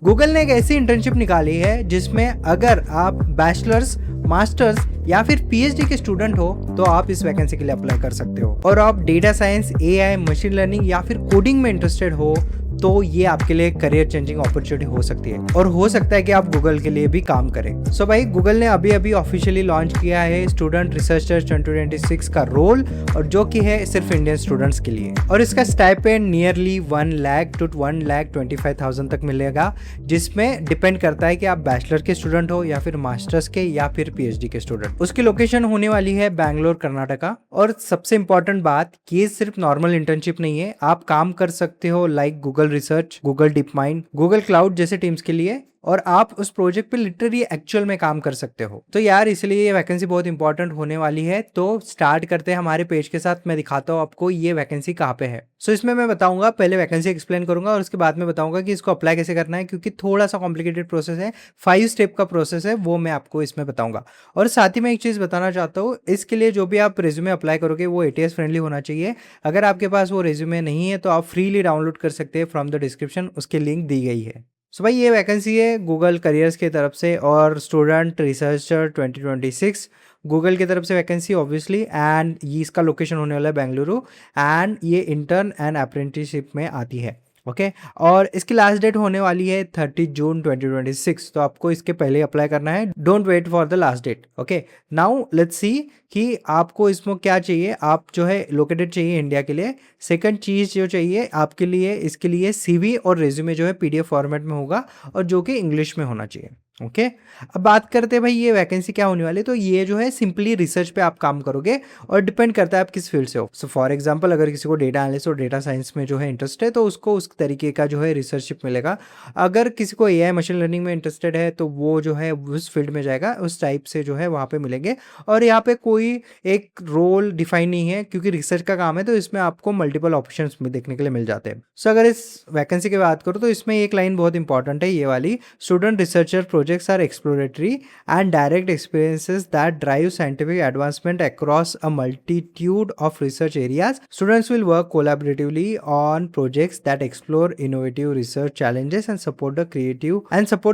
Google ने एक ऐसी इंटर्नशिप निकाली है जिसमें अगर आप बैचलर्स, मास्टर्स या फिर पीएचडी के स्टूडेंट हो तो आप इस वैकेंसी के लिए अप्लाई कर सकते हो। और आप data science, AI, machine learning या फिर कोडिंग में इंटरेस्टेड हो तो ये आपके लिए करियर चेंजिंग अपॉर्चुनिटी हो सकती है और हो सकता है कि आप गूगल के लिए भी काम करें। सो भाई, गूगल ने अभी अभी ऑफिशियली लॉन्च किया है स्टूडेंट रिसर्चर 2026 का रोल, और जो कि है सिर्फ इंडियन स्टूडेंट्स के लिए। और इसका स्टाइपेंड नियरली 1 लाख टू 1,25,000 तक मिलेगा, जिसमें डिपेंड करता है कि आप बैचलर के स्टूडेंट हो या फिर मास्टर्स के या फिर पीएचडी के स्टूडेंट। उसकी लोकेशन होने वाली है बैंगलोर, कर्नाटका। और सबसे इंपॉर्टेंट बात, ये सिर्फ नॉर्मल इंटर्नशिप नहीं है, आप काम कर सकते हो like Google research, Google deep mind, Google cloud जैसे टीम्स के लिए, और आप उस प्रोजेक्ट पे लिटरली एक्चुअल में काम कर सकते हो। तो यार इसलिए ये वैकेंसी बहुत इंपॉर्टेंट होने वाली है। तो स्टार्ट करते हैं हमारे पेज के साथ। मैं दिखाता हूँ आपको ये वैकेंसी कहाँ पे है। सो इसमें मैं बताऊंगा, पहले वैकेंसी एक्सप्लेन करूंगा और उसके बाद में बताऊंगा कि इसको अप्लाई कैसे करना है, क्योंकि थोड़ा सा कॉम्प्लिकेटेड प्रोसेस है, 5 स्टेप का प्रोसेस है, वो मैं आपको इसमें बताऊंगा। और साथ ही मैं एक चीज़ बताना चाहता हूँ, इसके लिए जो भी आप रेज्यूमे अप्लाई करोगे वो ATS फ्रेंडली होना चाहिए। अगर आपके पास वो रेज्यूमे नहीं है तो आप फ्रीली डाउनलोड कर सकते हैं फ्रॉम द डिस्क्रिप्शन, उसकी लिंक दी गई है। सो भाई, ये वैकेंसी है गूगल करियर्स की तरफ से और स्टूडेंट रिसर्चर 2026 गूगल की तरफ से वैकेंसी ऑब्वियसली, एंड ये इसका लोकेशन होने वाला है बेंगलुरु, एंड ये इंटर्न एंड अप्रेंटिसशिप में आती है। ओके और इसकी लास्ट डेट होने वाली है 30 जून 2026। तो आपको इसके पहले अप्लाई करना है, don't wait for the last date. Okay, now let's see कि आपको इसमें क्या चाहिए। आप जो है लोकेटेड चाहिए इंडिया के लिए। सेकंड चीज़ जो चाहिए आपके लिए, इसके लिए CV और रेज्यूमे जो है PDF फॉर्मेट में होगा और जो कि इंग्लिश में होना चाहिए। ओके अब बात करते हैं भाई ये वैकेंसी क्या होने वाली है। तो ये जो है सिंपली रिसर्च पे आप काम करोगे और डिपेंड करता है आप किस फील्ड से हो। सो फॉर एग्जांपल, अगर किसी को डेटा एनालिस्ट और डेटा साइंस में जो है इंटरेस्ट है तो उसको उस तरीके का जो है रिसर्चशिप मिलेगा। अगर किसी को AI मशीन लर्निंग में इंटरेस्टेड है तो वो जो है उस फील्ड में जाएगा, उस टाइप से जो है वहाँ पे मिलेंगे। और यहाँ पे कोई एक रोल डिफाइन नहीं है, क्योंकि रिसर्च का काम है तो इसमें आपको मल्टीपल ऑप्शंस में देखने के लिए मिल जाते हैं। सो अगर इस वैकेंसी की बात करूँ तो इसमें एक लाइन बहुत इंपॉर्टेंट है, ये वाली, student researcher projects are exploratory and direct experiences that drive scientific advancement across a multitude of research areas. Students will work collaboratively on projects that explore innovative research challenges and support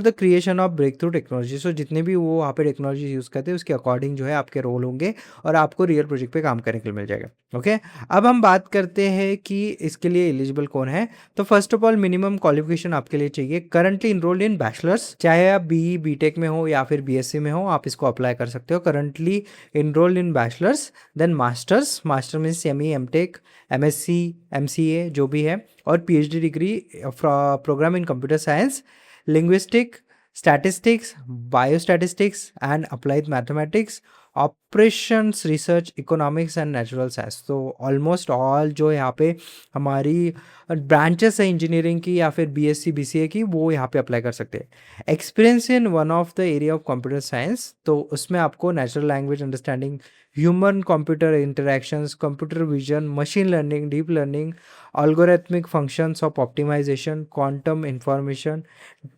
the creation of breakthrough technology. So जितने भी वो वहाँ पे technology use करते हैं उसके according जो है आपके रोल होंगे और आपको रियल प्रोजेक्ट पे काम करने के लिए मिल जाएगा। ओके अब हम बात करते हैं कि इसके लिए एलिजिबल कौन है। तो first of all, minimum qualification आपके लिए चाहिए करंटली इनरोल्ड इन बैचलर्स, चाहे आप BE BTech में हो या फिर BSc में हो, आप इसको अप्लाई कर सकते हो। Currently enrolled in bachelor's, then master means ME MTech MSc MCA जो भी है, और PhD degree program in computer science, linguistic, statistics, biostatistics and applied mathematics, operations research, economics and natural science. तो ऑलमोस्ट ऑल जो यहाँ पे हमारी branches है इंजीनियरिंग की या फिर BSc BCA की, वो यहाँ पे अप्लाई कर सकते हैं। Experience in one of the area of computer science, तो उसमें आपको natural language understanding, human computer interactions, computer vision, machine learning, deep learning, algorithmic functions of optimization, quantum information,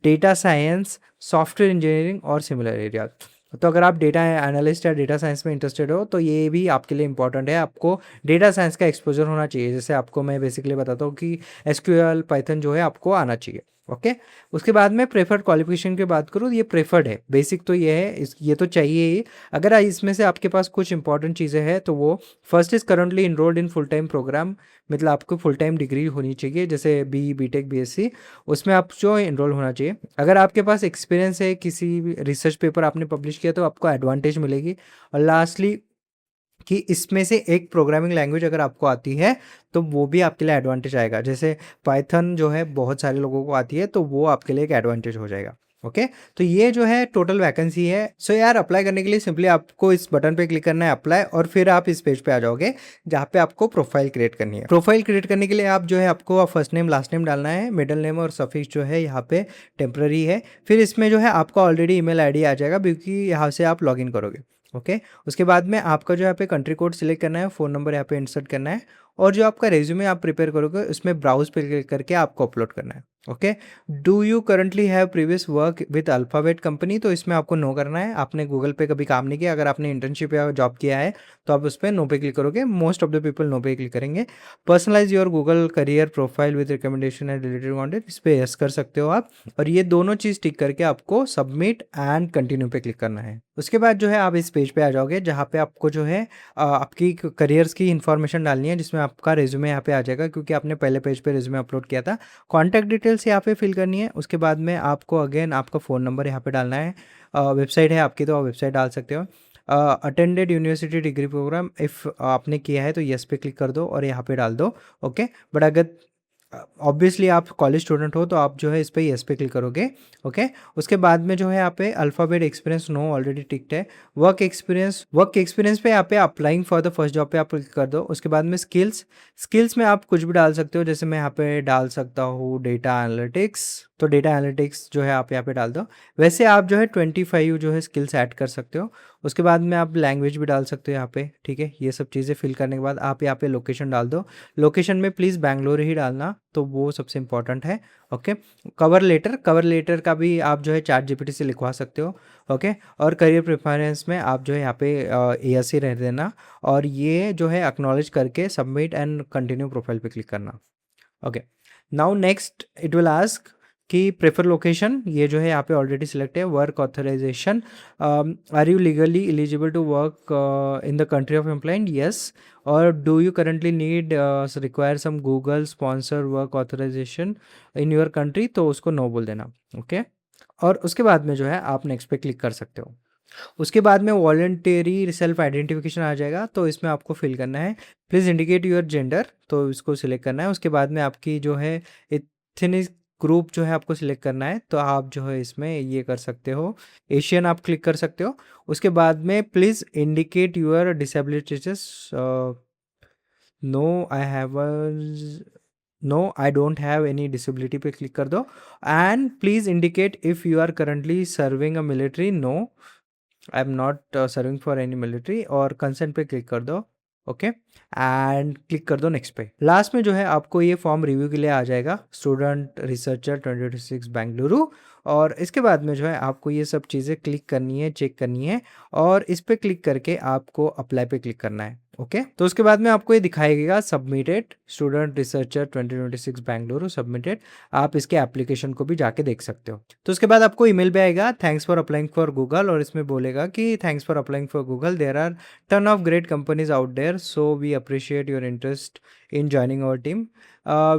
data science, software engineering और similar area. तो अगर आप data analyst या data science में interested हो तो ये भी आपके लिए इंपॉर्टेंट है, आपको डेटा साइंस का एक्सपोजर होना चाहिए। जैसे आपको मैं बेसिकली बताता हूँ कि SQL पाइथन जो है आपको आना चाहिए। ओके उसके बाद में प्रेफर्ड क्वालिफिकेशन की बात करूँ, ये प्रेफर्ड है, बेसिक तो ये है, ये तो चाहिए ही। अगर इसमें से आपके पास कुछ इंपॉर्टेंट चीज़ें हैं तो वो first is currently enrolled in full time program, मतलब आपको फुल टाइम डिग्री होनी चाहिए, जैसे BE BTech BSc, उसमें आप जो इनरोल होना चाहिए। अगर आपके पास एक्सपीरियंस है, किसी भी रिसर्च पेपर आपने पब्लिश किया तो आपको एडवांटेज मिलेगी। और लास्टली कि इसमें से एक प्रोग्रामिंग लैंग्वेज अगर आपको आती है तो वो भी आपके लिए एडवांटेज आएगा। जैसे पाइथन जो है बहुत सारे लोगों को आती है तो वो आपके लिए एक एडवांटेज हो जाएगा। ओके तो ये जो है टोटल वैकेंसी है। सो यार, अप्लाई करने के लिए सिंपली आपको इस बटन पे क्लिक करना है अप्लाई, और फिर आप इस पेज पे आ जाओगे जहाँ पे आपको प्रोफाइल क्रिएट करनी है। प्रोफाइल क्रिएट करने के लिए आप जो है आपको फर्स्ट नेम लास्ट नेम डालना है, मिडिल नेम और सफिक्स जो है यहाँ पे टेम्पररी है। फिर इसमें जो है आपका ऑलरेडी ईमेल आईडी आ जाएगा क्योंकि यहाँ से आप लॉगिन करोगे। ओके उसके बाद में आपका जो यहाँ पे कंट्री कोड सिलेक्ट करना है, फ़ोन नंबर यहाँ पे इंसर्ट करना है, और जो आपका रेज्यूमे आप प्रिपेयर करोगे उसमें ब्राउज पे क्लिक करके आपको अपलोड करना है। Okay. Do you currently have previous work with alphabet company, तो इसमें आपको नो करना है। आपने गूगल पे कभी काम नहीं किया, अगर आपने इंटर्नशिप या जॉब किया है तो आप उस पर नो पे क्लिक करोगे। Most of the people no पे क्लिक करेंगे। Personalise your Google career profile with recommendation and related content, इस पर यस कर सकते हो आप। और ये दोनों चीज़ टिक करके आपको सबमिट एंड कंटिन्यू पे क्लिक करना है। उसके बाद जो है आप इस पेज पे आ जाओगे जहाँ पे आपको जो है आपकी करियर्स की इन्फॉर्मेशन डालनी है, जिसमें आपका रिज्यूमे यहाँ पे आ जाएगा, क्योंकि आपने पहले पेज पे रिज्यूमे अपलोड किया था। कॉन्टैक्ट डिटेल्स यहाँ पे फिल करनी है। उसके बाद में आपको अगेन आपका फ़ोन नंबर यहाँ पे डालना है। वेबसाइट है आपकी तो आप वेबसाइट डाल सकते हो। Attended university degree program, if आपने किया है तो येस पे क्लिक कर दो और यहाँ पे डाल दो। ओके, बट अगर ऑब्वियसली आप कॉलेज स्टूडेंट हो तो आप जो है इस पे येस पे क्लिक करोगे। ओके, उसके बाद में जो है यहाँ पे alphabet experience know already ticked है। वर्क एक्सपीरियंस पे यहाँ पे applying for the first job पे आप क्लिक कर दो। उसके बाद में स्किल्स में आप कुछ भी डाल सकते हो, जैसे मैं यहाँ पे डाल सकता हूँ डेटा एनालिटिक्स, तो डेटा एनालिटिक्स जो है आप यहाँ पे डाल दो। वैसे आप जो है 25 जो है स्किल्स ऐड कर सकते हो। उसके बाद में आप लैंग्वेज भी डाल सकते हो यहाँ पे, ठीक है। ये सब चीज़ें फिल करने के बाद आप यहाँ पे लोकेशन डाल दो। लोकेशन में प्लीज़ बैंगलोर ही डालना, तो वो सबसे इम्पॉर्टेंट है। ओके, कवर लेटर का भी आप जो है चैट जीपीटी से लिखवा सकते हो। ओके, और करियर प्रेफरेंस में आप जो है यहाँ पे एएस ही रह देना, और ये जो है एक्नॉलेज करके सबमिट एंड कंटिन्यू प्रोफाइल पे क्लिक करना। Okay, now next it will ask कि प्रेफर लोकेशन, ये जो है यहाँ पे ऑलरेडी सिलेक्ट है। Work authorisation, are you legally eligible to work in the country of employed, yes. और do you currently need require some Google sponsor work authorisation in your country, तो उसको no बोल देना। ओके, और उसके बाद में जो है आप नेक्स्ट पे क्लिक कर सकते हो। उसके बाद में वॉलंटरी सेल्फ आइडेंटिफिकेशन आ जाएगा, तो इसमें आपको फिल करना है प्लीज़ इंडिकेट योर जेंडर, तो इसको सिलेक्ट करना है। उसके बाद में आपकी जो है इथनिक ग्रुप जो है आपको सिलेक्ट करना है, तो आप जो है इसमें ये कर सकते हो, एशियन आप क्लिक कर सकते हो। उसके बाद में please indicate your disability status, no I have no I don't have any disability पे क्लिक कर दो। And please indicate if you are currently serving a military, no I am not serving for any military, और consent पे click कर दो। Okay, and click कर दो next पे। लास्ट में जो है आपको ये फॉर्म रिव्यू के लिए आ जाएगा, स्टूडेंट रिसर्चर 2026 बेंगलुरु। और इसके बाद में जो है आपको ये सब चीज़ें क्लिक करनी है, चेक करनी है, और इस पे क्लिक करके आपको अप्लाई पे क्लिक करना है। ओके, तो उसके बाद में आपको ये दिखाएगा submitted student researcher 2026 Bengaluru submitted. आप इसके एप्लीकेशन को भी जाके देख सकते हो। तो उसके बाद आपको ईमेल पे आएगा thanks for applying for Google, और इसमें बोलेगा कि thanks for applying for Google, there are ton of great companies out there, so we appreciate your interest in joining our team.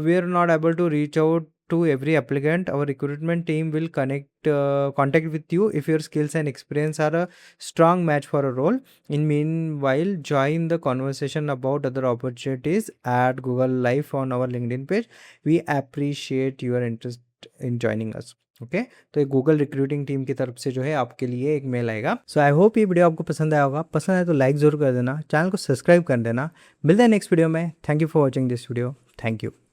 We are not able to reach out to every applicant. Our recruitment team will contact with you if your skills and experience are a strong match for a role. In meanwhile, join the conversation about other opportunities at Google Live on our LinkedIn page. We appreciate your interest in joining us. Okay, तो एक Google recruiting team की तरफ से जो है आपके लिए एक मेल आएगा। सो आई होप ये वीडियो आपको पसंद आया होगा। पसंद आए तो लाइक ज़रूर कर देना, चैनल को सब्सक्राइब कर देना। मिलते हैं नेक्स्ट वीडियो में। Thank you for watching this video. Thank you.